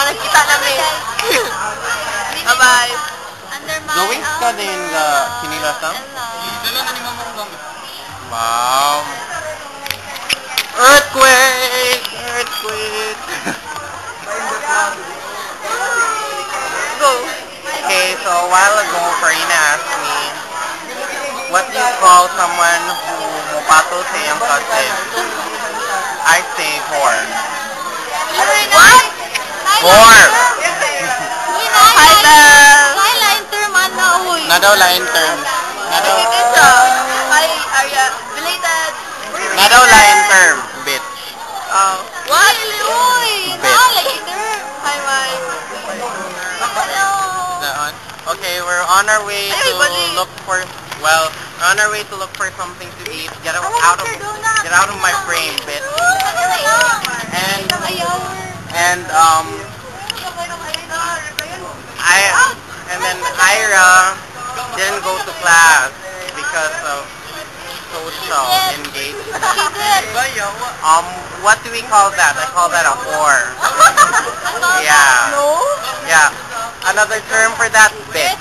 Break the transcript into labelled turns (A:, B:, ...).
A: nagkita namin. Bye-bye.
B: Going ka din kinilasang? Wow. Earthquake! Earthquake!
A: Go.
B: Okay, so a while ago, Farina asked me, what do you call someone who mupato sa iyang cousin? I say whore.
A: What?
B: Whore!
A: Hi, Belle.
B: Na daw lain term. Na daw,
A: Ito siya. Hi, Arya. Belated.
B: na daw lain term, bitch.
A: Oh. What?
B: Bitch.
A: Hi, Mike.
B: That one? Okay, we're on our way to look for, well, we're on our way to look for something to eat. Get out of my frame, bitch. And then Ira didn't go to class because of social engagement. What do we call that? I call that a whore. Yeah.
A: No?
B: Yeah. Another term for that, bitch.